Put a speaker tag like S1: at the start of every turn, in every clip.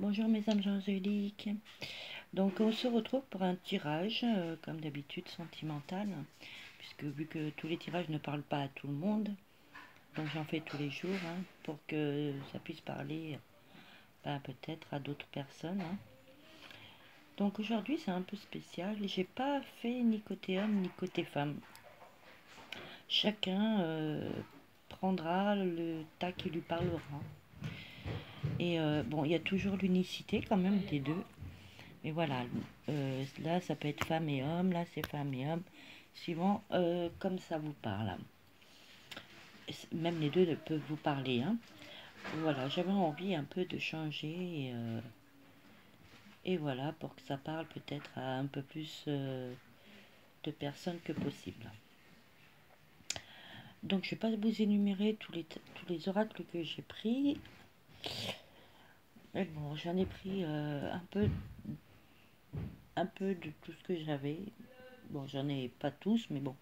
S1: Bonjour mes âmes angéliques. Donc on se retrouve pour un tirage, comme d'habitude sentimental, puisque vu que tous les tirages ne parlent pas à tout le monde, donc j'en fais tous les jours pour que ça puisse parler peut-être à d'autres personnes. Donc aujourd'hui c'est un peu spécial, j'ai pas fait ni côté homme ni côté femme. Chacun prendra le tas qui lui parlera. Et bon, il y a toujours l'unicité quand même des deux. Mais voilà, là ça peut être femme et homme, là c'est femme et homme, suivant comme ça vous parle. Même les deux peuvent vous parler. Voilà, j'avais envie un peu de changer et voilà, pour que ça parle peut-être à un peu plus de personnes que possible. Donc je ne vais pas vous énumérer tous les oracles que j'ai pris. Mais bon, j'en ai pris un peu de tout ce que j'avais. Bon, j'en ai pas tous, mais bon,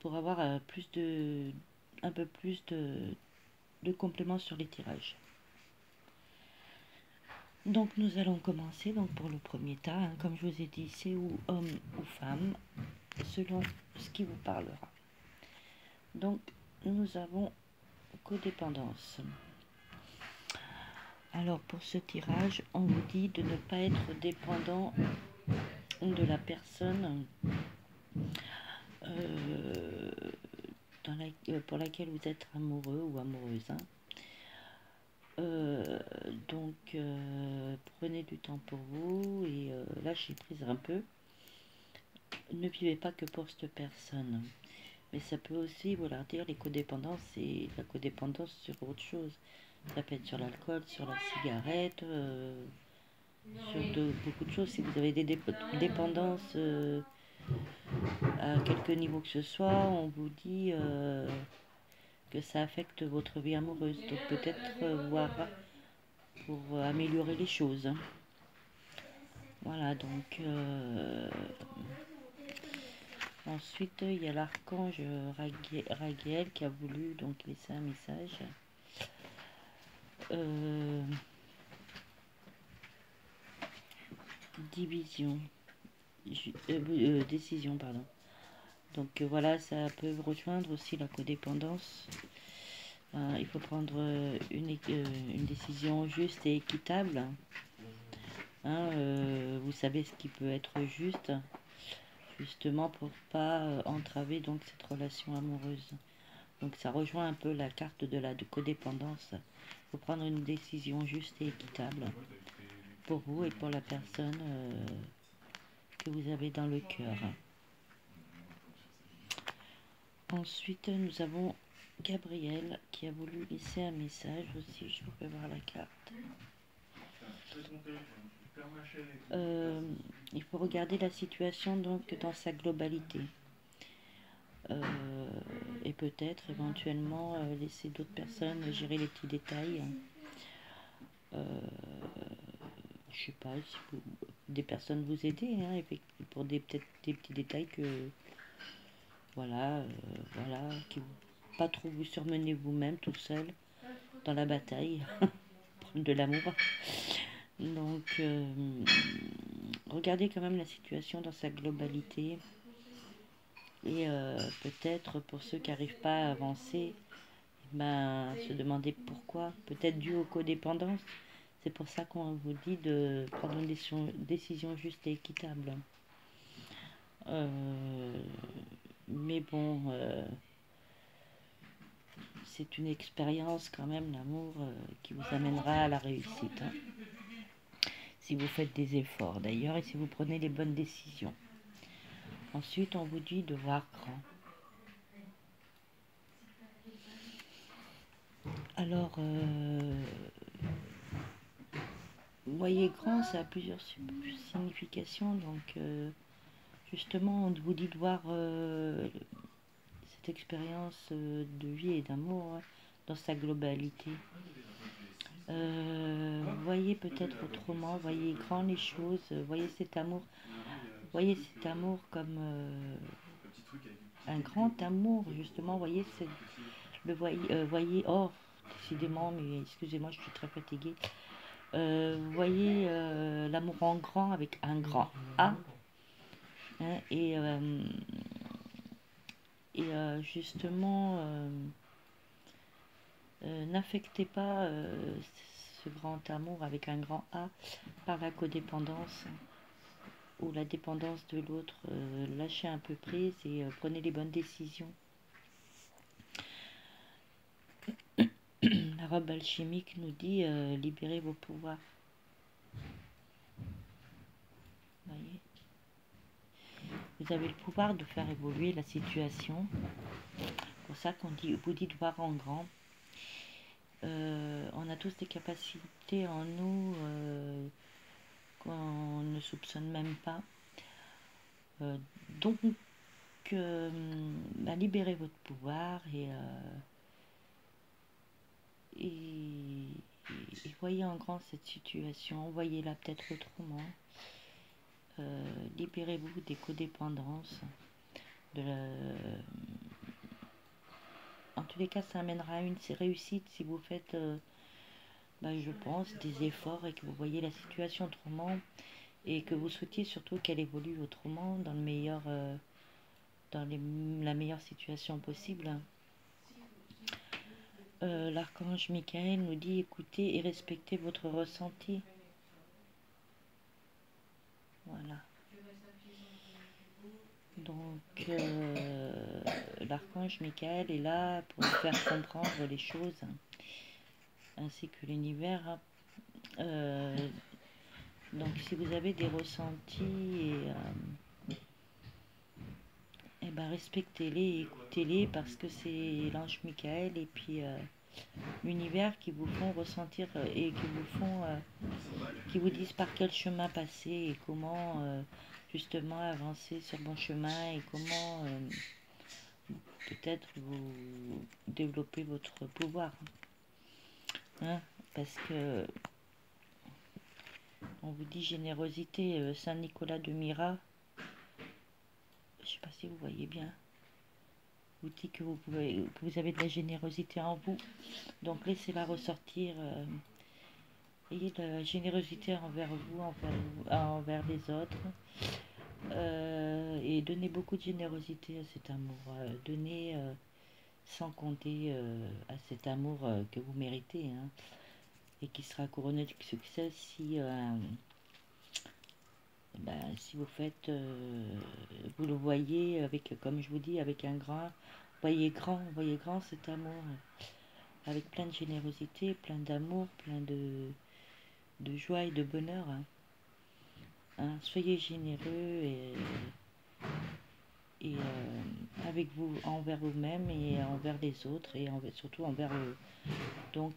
S1: pour avoir un peu plus de compléments sur les tirages. Donc nous allons commencer donc pour le premier tas, comme je vous ai dit, c'est ou homme ou femme, selon ce qui vous parlera. Donc nous avons codépendance. Alors pour ce tirage, on vous dit de ne pas être dépendant de la personne pour laquelle vous êtes amoureux ou amoureuse. Donc prenez du temps pour vous et lâchez prise un peu. Ne vivez pas que pour cette personne. Mais ça peut aussi vouloir dire les codépendances, c'est la codépendance sur autre chose. Ça peut être sur l'alcool, sur la cigarette, sur beaucoup de choses. Si vous avez des dépendances à quelque niveau que ce soit, on vous dit que ça affecte votre vie amoureuse. Donc peut-être voir pour améliorer les choses. Voilà, donc ensuite il y a l'archange Raguel qui a voulu donc laisser un message. Décision, pardon. Donc voilà, ça peut rejoindre aussi la codépendance. Il faut prendre une décision juste et équitable. Vous savez ce qui peut être juste, justement pour pas entraver donc cette relation amoureuse. Donc ça rejoint un peu la carte de la codépendance. Il faut prendre une décision juste et équitable pour vous et pour la personne que vous avez dans le cœur. Ensuite, nous avons Gabriel qui a voulu laisser un message aussi. Je vous fais voir la carte. Il faut regarder la situation donc dans sa globalité. Et peut-être éventuellement laisser d'autres personnes gérer les petits détails. Je sais pas si des personnes vous aider pour peut-être des petits détails que voilà, qui pas trop vous surmenez vous-même tout seul dans la bataille de l'amour. Donc regardez quand même la situation dans sa globalité et peut-être pour ceux qui n'arrivent pas à avancer, se demander pourquoi, peut-être dû aux codépendances. C'est pour ça qu'on vous dit de prendre une décision juste et équitable. Mais bon, c'est une expérience quand même, l'amour, qui vous amènera à la réussite. Si vous faites des efforts d'ailleurs et si vous prenez les bonnes décisions. Ensuite, on vous dit de voir grand. Alors, voyez grand, ça a plusieurs significations. Donc, justement, on vous dit de voir cette expérience de vie et d'amour dans sa globalité. Voyez peut-être autrement, voyez grand les choses, voyez cet amour comme un grand amour, justement, voyez voyez, oh, décidément, mais excusez-moi, je suis très fatiguée. Vous voyez l'amour en grand avec un grand A. Hein, justement, n'affectez pas ce grand amour avec un grand A par la codépendance ou la dépendance de l'autre. Lâchez un peu prise et prenez les bonnes décisions. La robe alchimique nous dit libérez vos pouvoirs. Voyez, vous avez le pouvoir de faire évoluer la situation. C'est pour ça qu'on vous dit de voir en grand. On a tous des capacités en nous qu'on ne soupçonne même pas. Donc, libérez votre pouvoir et voyez en grand cette situation, voyez-la peut-être autrement. Libérez-vous des codépendances. En tous les cas, ça amènera à une réussite si vous faites, je pense, des efforts et que vous voyez la situation autrement et que vous souhaitiez surtout qu'elle évolue autrement dans le meilleur, la meilleure situation possible. L'archange Michael nous dit écoutez et respectez votre ressenti. Voilà. Donc, l'archange Michael est là pour vous faire comprendre les choses, ainsi que l'univers. Donc, si vous avez des ressentis, respectez-les, écoutez-les, parce que c'est l'ange Michael et puis l'univers qui vous font ressentir et qui vous disent par quel chemin passer et comment justement avancer sur le bon chemin et comment peut-être vous développer votre pouvoir. Hein, parce que on vous dit générosité, Saint Nicolas de Myra, je ne sais pas si vous voyez bien, vous dit que vous avez de la générosité en vous, donc laissez-la ressortir. Ayez de la générosité envers vous, envers les autres. Et donnez beaucoup de générosité à cet amour. Donnez sans compter à cet amour que vous méritez. Hein, et qui sera couronné de succès si vous faites, vous le voyez avec, comme je vous dis, avec un grand, voyez grand cet amour, avec plein de générosité, plein d'amour, plein de joie et de bonheur. Hein, soyez généreux et avec vous, envers vous-même et envers les autres et surtout envers le ou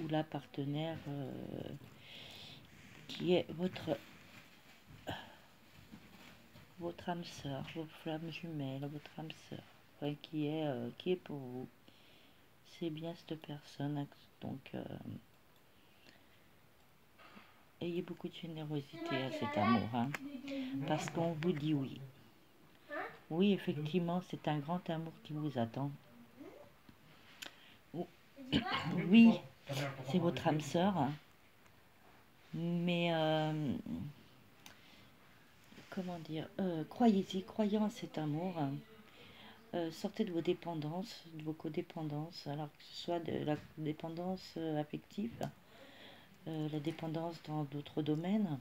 S1: la partenaire qui est votre âme sœur, votre flamme jumelle, votre âme sœur, qui est pour vous. C'est bien cette personne, hein, donc ayez beaucoup de générosité à cet amour, hein, parce qu'on vous dit oui. Oui, effectivement, c'est un grand amour qui vous attend. Oui, c'est votre âme sœur, hein, mais comment dire, croyez-y, croyez en cet amour. Hein. Sortez de vos dépendances, de vos codépendances, alors que ce soit de la dépendance affective, la dépendance dans d'autres domaines.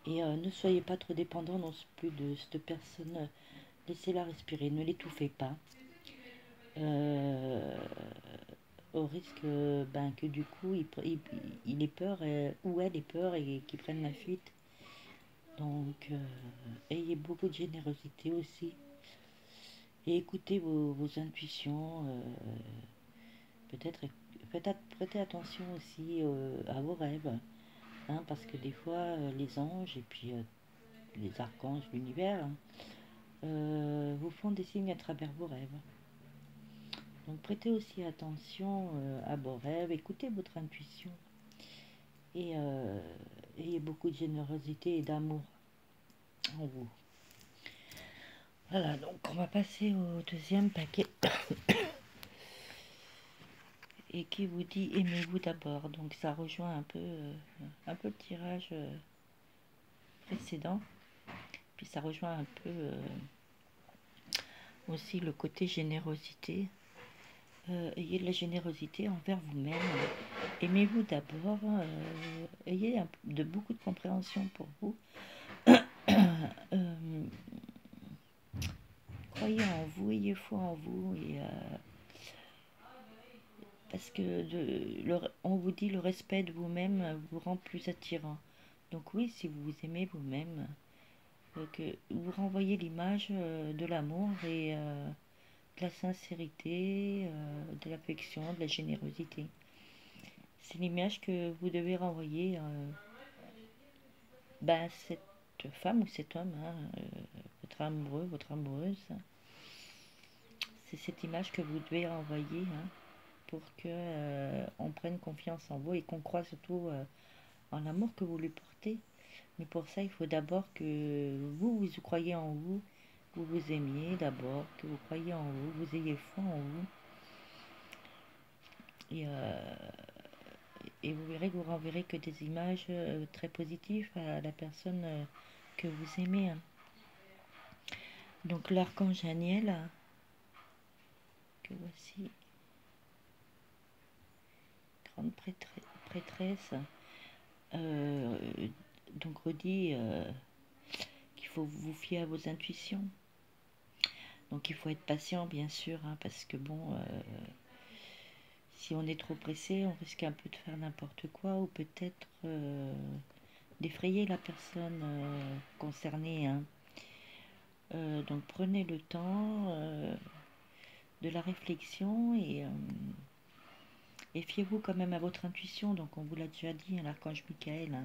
S1: Et ne soyez pas trop dépendant non plus de cette personne. Laissez-la respirer, ne l'étouffez pas. Au risque que du coup il ait peur ou elle ait peur et qu'il prenne la fuite. Donc ayez beaucoup de générosité aussi. Et écoutez vos intuitions. Peut-être prêtez attention aussi à vos rêves. Hein, parce que des fois, les anges et puis les archanges, l'univers, vous font des signes à travers vos rêves. Donc prêtez aussi attention à vos rêves, écoutez votre intuition et ayez beaucoup de générosité et d'amour en vous. Voilà, donc on va passer au deuxième paquet. et qui vous dit aimez-vous d'abord. Donc ça rejoint un peu le tirage précédent, puis ça rejoint un peu aussi le côté générosité. Ayez de la générosité envers vous-même, aimez-vous d'abord, ayez beaucoup de compréhension pour vous, croyez en vous, ayez foi en vous, et parce que on vous dit le respect de vous-même vous rend plus attirant. Donc oui, si vous vous aimez vous-même, que vous renvoyez l'image de l'amour et de la sincérité, de l'affection, de la générosité. C'est l'image que vous devez renvoyer cette femme ou cet homme, votre amoureux, votre amoureuse. C'est cette image que vous devez renvoyer pour que on prenne confiance en vous et qu'on croit surtout en l'amour que vous lui portez. Mais pour ça, il faut d'abord que vous croyez en vous, vous vous aimiez d'abord, que vous croyez en vous, vous ayez foi en vous. Et vous verrez que vous renverrez que des images très positives à la personne que vous aimez. Donc l'archange Aniel, que voici, grande prêtresse, donc redit qu'il faut vous fier à vos intuitions. Donc il faut être patient bien sûr, parce que bon, si on est trop pressé, on risque un peu de faire n'importe quoi ou peut-être d'effrayer la personne concernée. Donc prenez le temps de la réflexion et fiez-vous quand même à votre intuition. Donc on vous l'a déjà dit, l'archange Michael,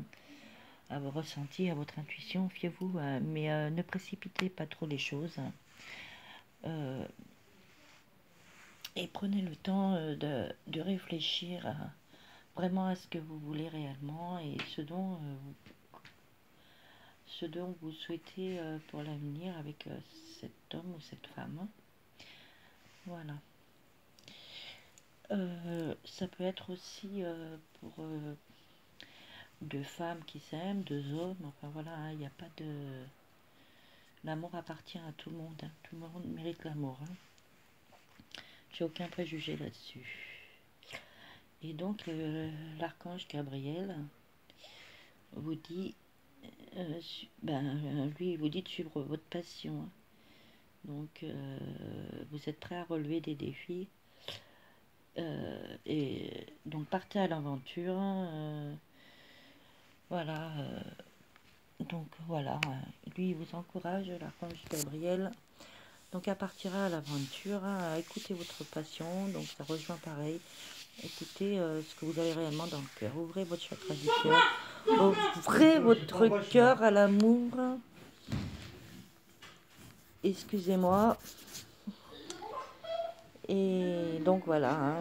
S1: à vos ressentis, à votre intuition, fiez-vous, mais ne précipitez pas trop les choses. Et prenez le temps de réfléchir vraiment à ce que vous voulez réellement et ce dont vous souhaitez pour l'avenir avec cet homme ou cette femme. Voilà. Ça peut être aussi pour deux femmes qui s'aiment, deux hommes, enfin voilà, il n'y a pas de... L'amour appartient à tout le monde, tout le monde mérite l'amour. J'ai aucun préjugé là-dessus. Et donc l'archange Gabriel vous dit, lui il vous dit de suivre votre passion. Donc vous êtes prêt à relever des défis. Et donc partez à l'aventure. Voilà. Donc voilà, lui il vous encourage, l'archange Gabriel. Donc à partir à l'aventure, à écouter votre passion. Donc ça rejoint pareil. Écoutez ce que vous avez réellement dans le cœur. Ouvrez votre chakra du cœur. Ouvrez votre cœur à l'amour. Excusez-moi. Et donc voilà.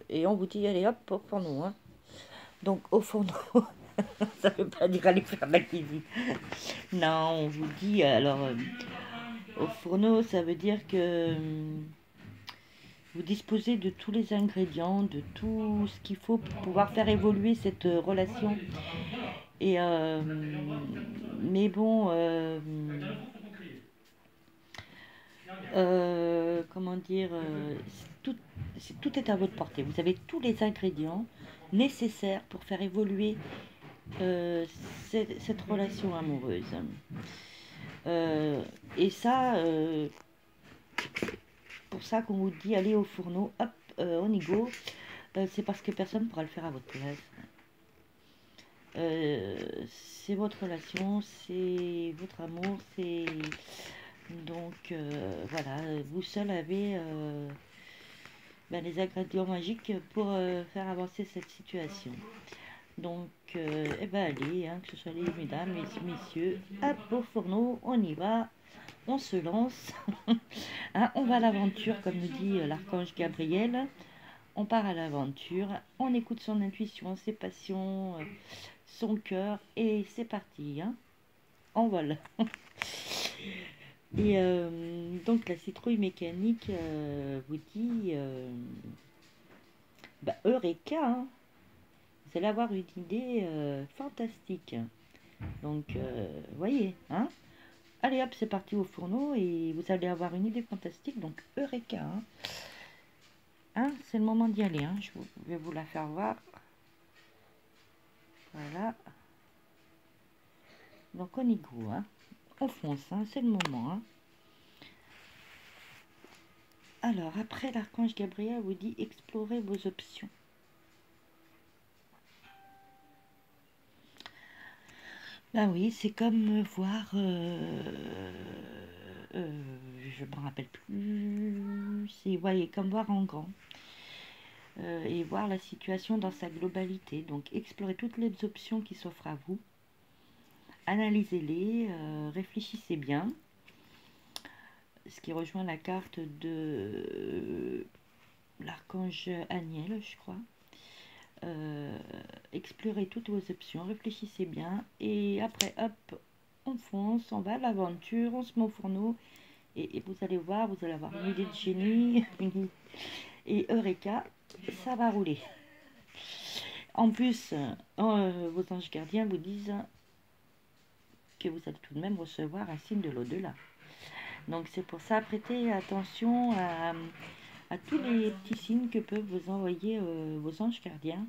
S1: Et on vous dit, allez hop, au fourneau. Donc au fourneau, ça ne veut pas dire aller faire de la cuisine. Non, on vous dit, alors, au fourneau, ça veut dire que vous disposez de tous les ingrédients, de tout ce qu'il faut pour pouvoir faire évoluer cette relation. Et mais bon, comment dire, tout est à votre portée. Vous avez tous les ingrédients nécessaires pour faire évoluer cette relation amoureuse. Et ça, pour ça qu'on vous dit allez au fourneau, hop, on y go. C'est parce que personne ne pourra le faire à votre place. C'est votre relation, c'est votre amour, c'est donc voilà, vous seul avez les ingrédients magiques pour faire avancer cette situation. Donc allez, que ce soit les mesdames, les messieurs, hop au fourneau, on y va, on se lance, on va à l'aventure comme nous dit l'archange Gabriel. On part à l'aventure, on écoute son intuition, ses passions, son cœur, et c'est parti, en vol. Et donc la citrouille mécanique vous dit bah, Eureka, hein. Vous allez avoir une idée fantastique. Donc, voyez, hein. Allez hop, c'est parti au fourneau et vous allez avoir une idée fantastique. Donc, Eureka, hein. Hein, c'est le moment d'y aller, hein. Je vais vous la faire voir. Voilà. Donc, on y go, hein. On fonce, hein. C'est le moment, hein. Alors, après, l'archange Gabriel vous dit explorez vos options. Ben oui, c'est comme voir, je me rappelle plus, c'est voyez, comme voir en grand et voir la situation dans sa globalité. Donc, explorez toutes les options qui s'offrent à vous, analysez-les, réfléchissez bien. Ce qui rejoint la carte de l'archange Aniel, je crois. Explorez toutes vos options, réfléchissez bien et après hop, on fonce, on va à l'aventure, on se met au fourneau et vous allez voir, vous allez avoir une idée de génie et Eureka, ça va rouler. En plus, vos anges gardiens vous disent que vous allez tout de même recevoir un signe de l'au-delà. Donc c'est pour ça, prêtez attention à tous les petits signes que peuvent vous envoyer vos anges gardiens,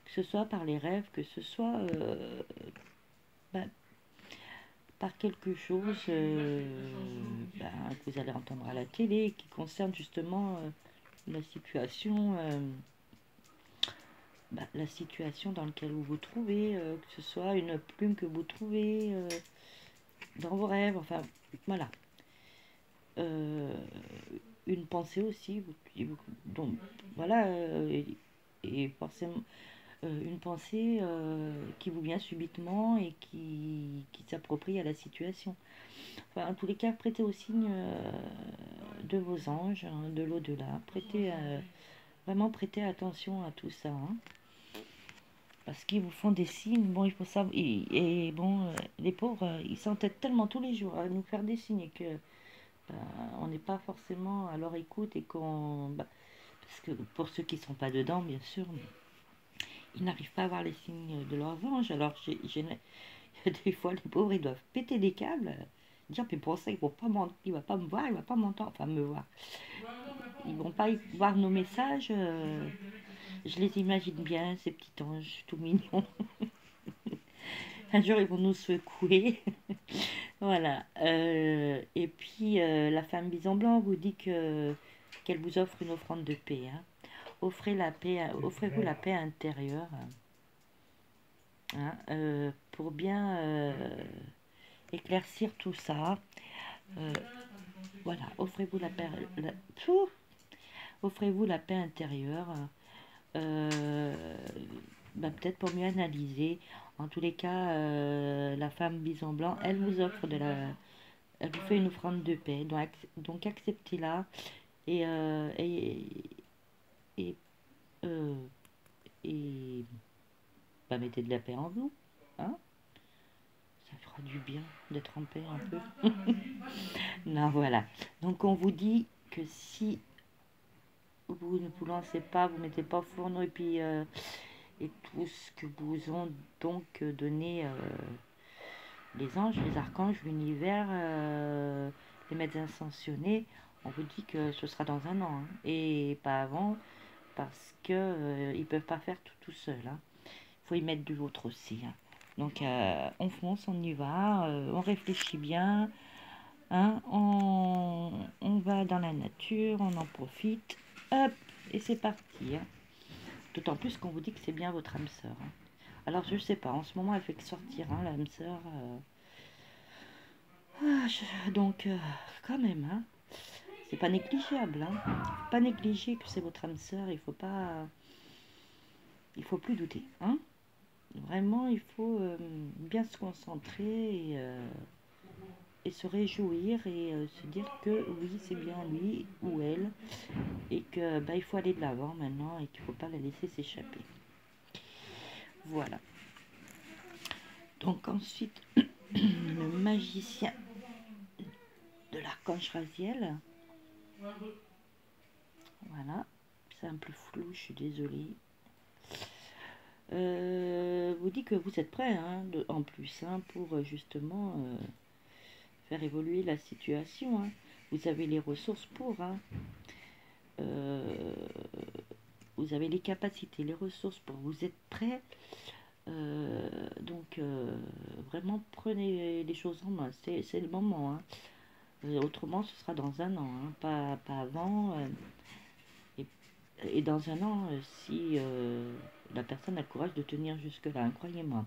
S1: que ce soit par les rêves, que ce soit par quelque chose que vous allez entendre à la télé, qui concerne justement la situation dans laquelle vous vous trouvez, que ce soit une plume que vous trouvez dans vos rêves, enfin voilà. Une pensée aussi, donc voilà, et forcément une pensée qui vous vient subitement et qui s'approprie à la situation. Enfin, en tous les cas, prêtez au signe de vos anges, hein, de l'au-delà. Vraiment prêtez attention à tout ça. Hein, parce qu'ils vous font des signes. Bon, il faut savoir. Et bon, les pauvres, ils s'entêtent tellement tous les jours à nous faire des signes que on n'est pas forcément à leur écoute et qu'on. Parce que pour ceux qui ne sont pas dedans, bien sûr, ils n'arrivent pas à voir les signes de leurs anges. Alors, des fois, les pauvres, ils doivent péter des câbles, dire, mais pour ça, il ne va pas me voir, il ne va pas m'entendre, enfin me voir. Ils ne vont pas voir nos messages. Je les imagine bien, ces petits anges tout mignons. Un jour, ils vont nous secouer. Voilà. Et puis, la femme bison blanc vous dit qu'elle vous offre une offrande de paix. Hein. Offrez-vous la paix intérieure. Hein, pour bien éclaircir tout ça. Voilà, offrez-vous la paix, offrez-vous la paix intérieure. Peut-être pour mieux analyser. En tous les cas, la femme bison blanc, elle vous offre elle vous fait une offrande de paix. Donc acceptez-la et et, euh, et mettez de la paix en vous. Hein, ça fera du bien d'être en paix un peu. Non, voilà. Donc on vous dit que si vous ne vous lancez pas, vous ne mettez pas au fourneau et puis et tout ce que vous ont donc donné les anges, les archanges, l'univers, les maîtres ascensionnés, on vous dit que ce sera dans un an hein, et pas avant parce que ils peuvent pas faire tout seul. Hein. Faut y mettre du vôtre aussi. Hein. Donc on fonce, on y va, on réfléchit bien. Hein, on va dans la nature, on en profite, hop, et c'est parti. Hein. D'autant plus qu'on vous dit que c'est bien votre âme sœur. Hein. Alors je sais pas, en ce moment elle fait que sortir, hein, l'âme sœur. Donc quand même, hein, c'est pas négligeable. Hein. Faut pas négliger que c'est votre âme sœur, il faut plus douter. Hein. Vraiment, il faut bien se concentrer et se réjouir et se dire que oui, c'est bien lui ou elle et que il faut aller de l'avant maintenant et qu'il ne faut pas la laisser s'échapper. Voilà. Donc ensuite, le magicien de l'archange Raziel. Voilà. c'est un peu flou, je suis désolée. Vous dit que vous êtes prêt, hein, en plus, hein, pour justement faire évoluer la situation. Hein. Vous avez les ressources pour. Hein. Vous avez les capacités, les ressources pour. Vous êtes prêt. Donc, vraiment, prenez les choses en main. C'est le moment. Hein. Autrement, ce sera dans un an, hein, pas avant. Et dans un an, si la personne a le courage de tenir jusque-là, hein, croyez-moi.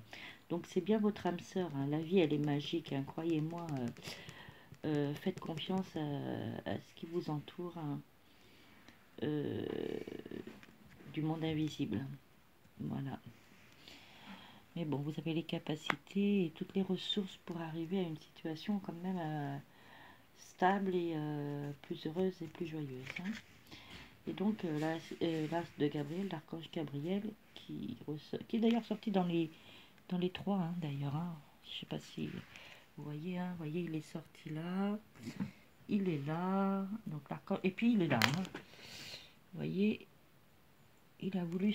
S1: Donc c'est bien votre âme sœur, hein, la vie elle est magique, hein, croyez-moi, faites confiance à ce qui vous entoure, hein, euh, du monde invisible. Voilà. Mais bon, vous avez les capacités et toutes les ressources pour arriver à une situation quand même stable et plus heureuse et plus joyeuse. Hein. Et donc l'as de Gabriel, l'archange Gabriel, qui est d'ailleurs sorti dans les trois, hein, d'ailleurs. Hein. Je sais pas si vous voyez, hein, voyez, il est sorti là, il est là, donc l'archange, et puis il est là. Hein. Vous voyez, il a voulu,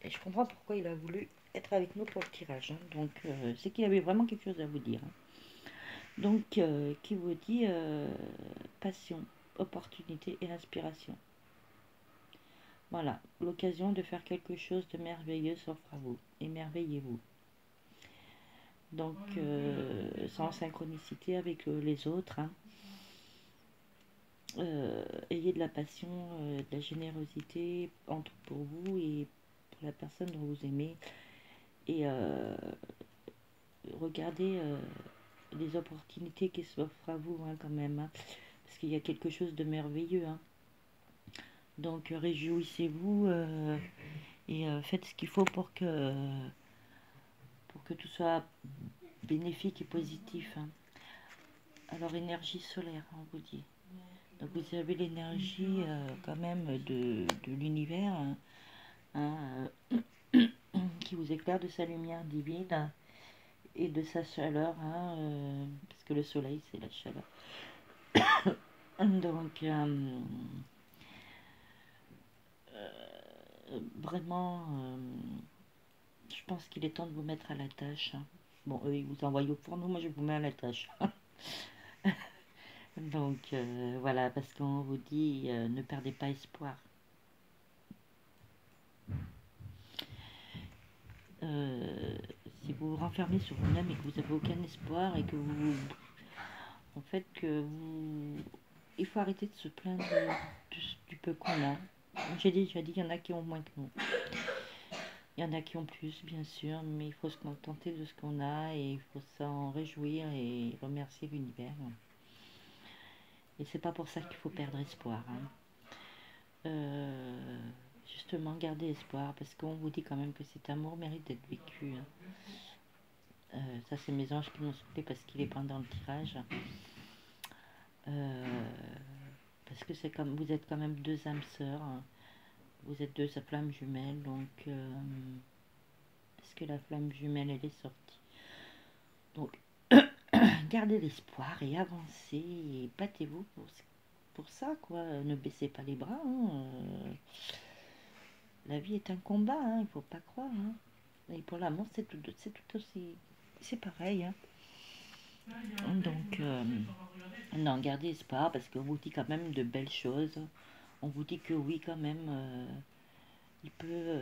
S1: je comprends pourquoi il a voulu être avec nous pour le tirage. Hein. Donc c'est qu'il avait vraiment quelque chose à vous dire. Hein. Donc qui vous dit passion, opportunité et inspiration. Voilà, l'occasion de faire quelque chose de merveilleux s'offre à vous. Émerveillez-vous. Donc, sans synchronicité avec les autres. Hein. Ayez de la passion, de la générosité pour vous et pour la personne dont vous aimez. Et regardez les opportunités qui s'offrent à vous, hein, quand même. Hein, parce qu'il y a quelque chose de merveilleux. Hein. Donc, réjouissez-vous et faites ce qu'il faut pour que tout soit bénéfique et positif. Hein. Alors, énergie solaire, on vous dit. Donc, vous avez l'énergie quand même de l'univers, hein, qui vous éclaire de sa lumière divine et de sa chaleur, hein, parce que le soleil, c'est la chaleur. Donc, vraiment, je pense qu'il est temps de vous mettre à la tâche. Hein. Bon, eux, ils vous envoient au fourneau, moi je vous mets à la tâche. Donc voilà, parce qu'on vous dit ne perdez pas espoir. Si vous vous renfermez sur vous-même et que vous n'avez aucun espoir et que vous, en fait, il faut arrêter de se plaindre du peu qu'on a. J'ai déjà dit, il y en a qui ont moins que nous. Il y en a qui ont plus, bien sûr, mais il faut se contenter de ce qu'on a et il faut s'en réjouir et remercier l'univers. Et c'est pas pour ça qu'il faut perdre espoir. Hein. Justement, gardez espoir parce qu'on vous dit quand même que cet amour mérite d'être vécu. Hein. Ça, c'est mes anges qui m'ont soufflé parce qu'il est pendant le tirage. Parce que c'est comme vous êtes quand même deux âmes sœurs. Hein. Vous êtes deux flammes jumelles, donc est-ce que la flamme jumelle elle est sortie? Donc gardez l'espoir et avancez et battez-vous pour ça, quoi. Ne baissez pas les bras. Hein. La vie est un combat, hein, il faut pas croire. Hein. Et pour l'amour, c'est tout aussi. C'est pareil. Hein. Donc, non, gardez espoir parce qu'on vous dit quand même de belles choses. On vous dit que oui, quand même,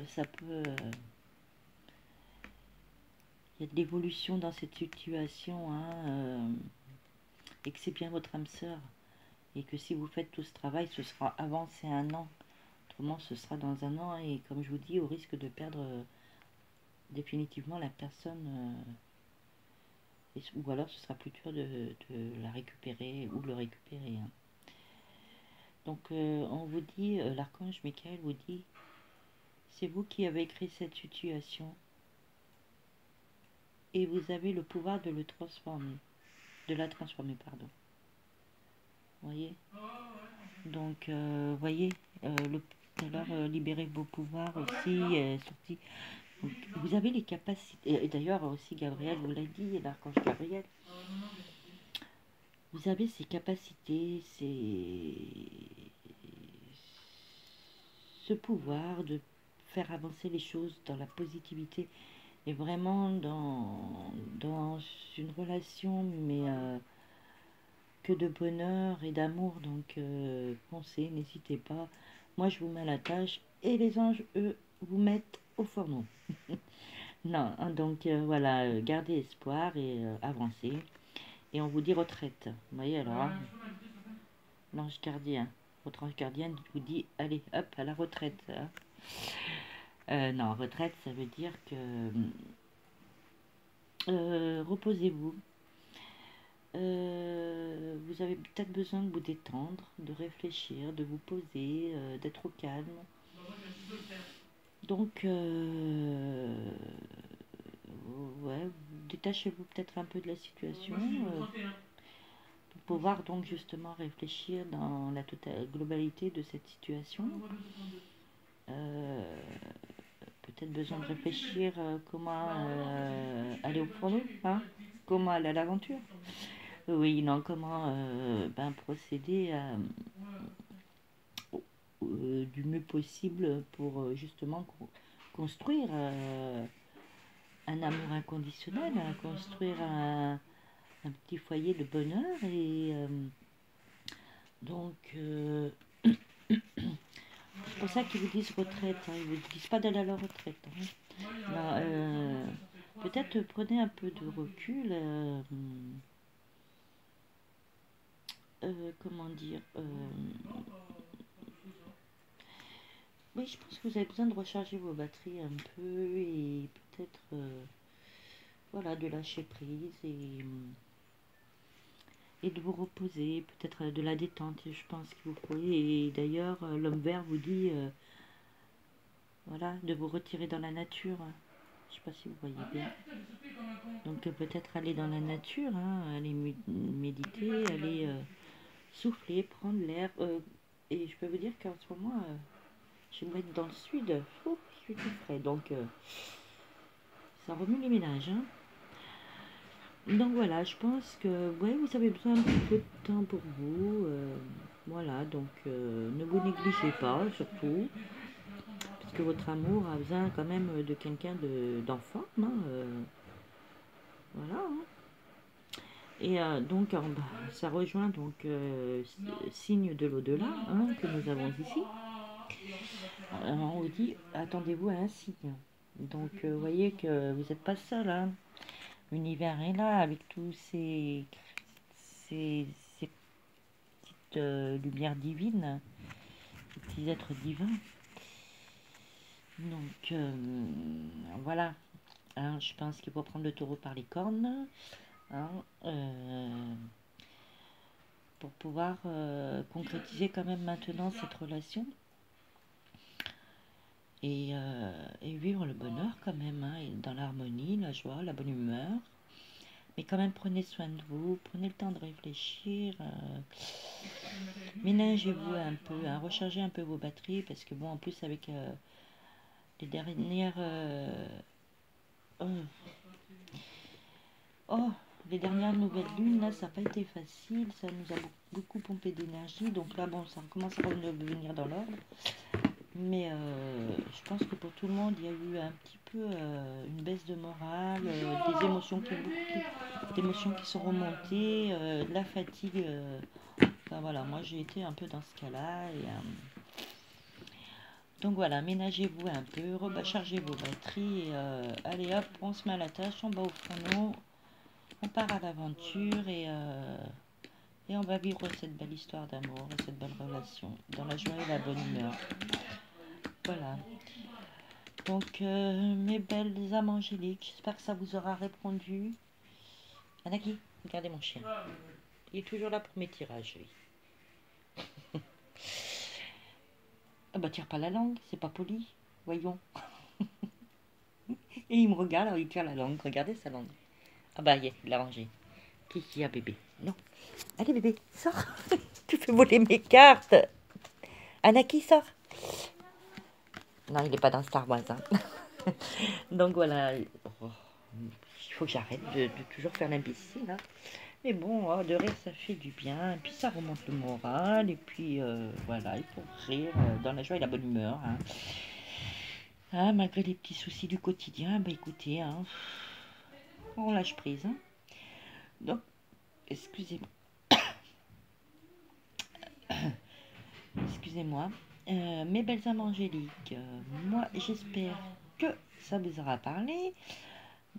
S1: ça peut. Il y a de l'évolution dans cette situation, hein, et que c'est bien votre âme sœur. Et que si vous faites tout ce travail, ce sera avancé un an. Autrement, ce sera dans un an. Et comme je vous dis, au risque de perdre définitivement la personne. Ou alors, ce sera plus dur de la récupérer ou de le récupérer. Hein. Donc, on vous dit, l'archange Michael vous dit, c'est vous qui avez créé cette situation. Et vous avez le pouvoir de le transformer. De la transformer, pardon. Vous voyez? Donc, voyez, tout à l'heure, libérez vos pouvoirs aussi, sorti. Donc, vous avez les capacités, et d'ailleurs aussi Gabriel vous l'a dit, l'archange Gabriel, vous avez ces capacités, ce pouvoir de faire avancer les choses dans la positivité et vraiment dans une relation, mais que de bonheur et d'amour. Donc foncez, n'hésitez pas. Moi je vous mets à la tâche et les anges, eux, vous mettent au fourneau. Non, hein, donc voilà, gardez espoir et avancez. Et on vous dit retraite. Vous voyez alors, l'ange gardien. Votre ange gardien vous dit, allez, hop, à la retraite. Hein. Non, retraite, ça veut dire que reposez-vous. Vous avez peut-être besoin de vous détendre, de réfléchir, de vous poser, d'être au calme. Donc, ouais, détachez-vous peut-être un peu de la situation pour pouvoir donc justement réfléchir dans la totale globalité de cette situation. Peut-être besoin de réfléchir comment aller au fourneau, hein, comment aller à l'aventure. Oui, non, comment procéder du mieux possible pour justement construire un amour inconditionnel, construire un petit foyer de bonheur. Et donc, c'est pour ça qu'ils vous disent retraite, hein, ils ne vous disent pas d'aller à la retraite. Hein. Peut-être prenez un peu de recul. Comment dire oui, je pense que vous avez besoin de recharger vos batteries un peu et peut-être voilà, de lâcher prise et de vous reposer, peut-être de la détente, je pense qu'il vous faut. Et d'ailleurs, l'homme vert vous dit voilà, de vous retirer dans la nature. Je ne sais pas si vous voyez bien. Donc peut-être aller dans la nature, hein, aller méditer, aller souffler, prendre l'air. Et je peux vous dire qu'en ce moment, je vais me mettre dans le sud. Ouf, je suis tout frais. Donc ça remue les ménages. Hein. Donc voilà, je pense que ouais, vous avez besoin un petit peu de temps pour vous. Voilà, donc ne vous négligez pas, surtout. Parce que votre amour a besoin quand même de quelqu'un d'enfant. Hein, voilà. Hein. Et donc, ça rejoint donc signe de l'au-delà hein, que nous avons ici. On vous dit, attendez-vous à un signe. Donc, vous voyez que vous n'êtes pas seul. Hein. L'univers est là avec tous ces petites lumières divines, ces petits êtres divins. Donc, voilà. Hein, je pense qu'il faut prendre le taureau par les cornes. Hein, pour pouvoir concrétiser quand même maintenant cette relation et vivre le bonheur quand même, hein, dans l'harmonie, la joie, la bonne humeur. Mais quand même, prenez soin de vous, prenez le temps de réfléchir, ménagez-vous un peu, hein, rechargez un peu vos batteries, parce que bon, en plus avec les dernières... les dernières nouvelles lunes, là, ça n'a pas été facile, ça nous a beaucoup pompé d'énergie, donc là, bon, ça commence à revenir dans l'ordre. Mais je pense que pour tout le monde, il y a eu un petit peu une baisse de morale, des émotions d'émotions qui sont remontées, de la fatigue. Enfin voilà, moi j'ai été un peu dans ce cas-là. Donc voilà, ménagez-vous un peu, rechargez vos batteries et allez hop, on se met à la tâche, on va au fourneau, on part à l'aventure et on va vivre cette belle histoire d'amour et cette belle relation dans la joie et la bonne humeur. Voilà. Donc, mes belles âmes angéliques, j'espère que ça vous aura répondu. Anaki, regardez mon chien. Il est toujours là pour mes tirages, lui. Ah bah, tire pas la langue, c'est pas poli. Voyons. Et il me regarde, alors il tire la langue. Regardez sa langue. Ah bah, il l'a rangé. Qu'est-ce qu'il y a, bébé? Non. Allez, bébé, sors. Tu fais voler mes cartes. Anaki, sors. Non, il n'est pas dans Star Wars. Hein. Donc voilà. Oh, il faut que j'arrête de toujours faire l'imbécile. Hein. Mais bon, oh, de rire, ça fait du bien. Et puis ça remonte le moral. Et puis voilà, il faut rire dans la joie et la bonne humeur. Hein. Ah, malgré les petits soucis du quotidien, bah écoutez, hein, on lâche prise. Hein. Donc, excusez-moi. Excusez-moi. Mes belles âmes angéliques, moi j'espère que ça vous aura parlé.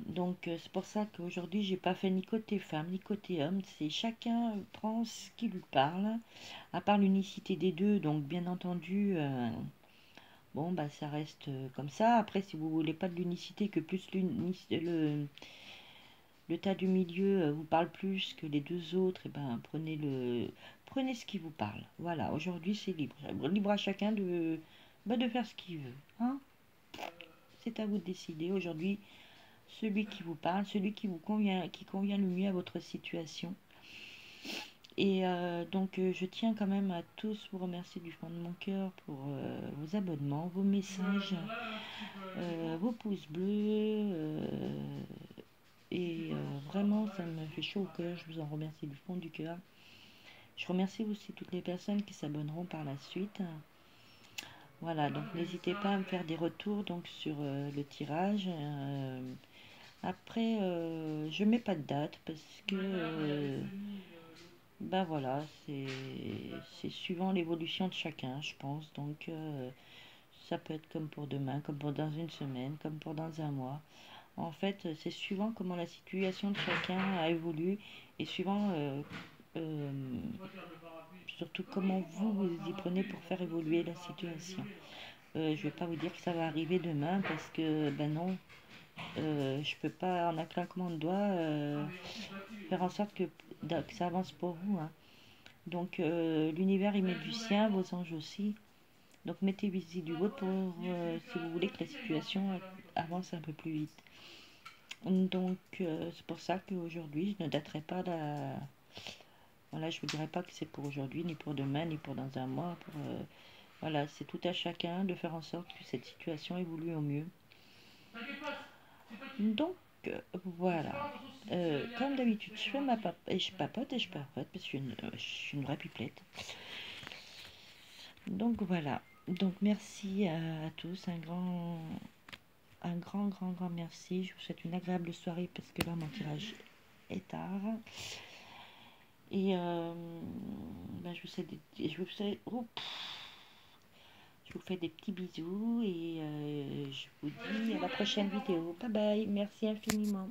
S1: Donc c'est pour ça qu'aujourd'hui j'ai pas fait ni côté femme ni côté homme. C'est chacun prend ce qui lui parle. À part l'unicité des deux, donc bien entendu, bon bah ça reste comme ça. Après si vous voulez pas de l'unicité, que plus le tas du milieu vous parle plus que les deux autres, et ben prenez ce qui vous parle. Voilà, aujourd'hui c'est libre. Libre à chacun de faire ce qu'il veut. Hein, c'est à vous de décider. Aujourd'hui, celui qui vous parle, celui qui convient le mieux à votre situation. Et donc je tiens quand même à tous vous remercier du fond de mon cœur pour vos abonnements, vos messages, vos pouces bleus. Et vraiment, ça me fait chaud au cœur. Je vous en remercie du fond du cœur. Je remercie aussi toutes les personnes qui s'abonneront par la suite. Voilà, donc n'hésitez pas à me faire des retours donc sur le tirage. Après, je mets pas de date parce que ben voilà, c'est suivant l'évolution de chacun, je pense. Donc ça peut être comme pour demain, comme pour dans une semaine, comme pour dans un mois. En fait, c'est suivant comment la situation de chacun a évolué et suivant euh, surtout comment vous vous y prenez pour faire évoluer la situation. Je vais pas vous dire que ça va arriver demain parce que ben non, je peux pas en un claquement de doigts faire en sorte que ça avance pour vous. Hein. Donc l'univers il met du sien, vos anges aussi. Donc mettez-y du vôtre pour si vous voulez que la situation avance un peu plus vite. Donc c'est pour ça qu'aujourd'hui je ne daterai pas la... Voilà, je ne vous dirai pas que c'est pour aujourd'hui, ni pour demain, ni pour dans un mois. Voilà, c'est tout à chacun de faire en sorte que cette situation évolue au mieux. Donc voilà. Comme d'habitude, je fais et je papote parce que je suis une vraie pipelette. Donc voilà. Donc merci à tous, un grand merci. Je vous souhaite une agréable soirée parce que là mon tirage est tard. Et ben, je vous fais des petits bisous et je vous dis à la prochaine vidéo. Bye bye, merci infiniment.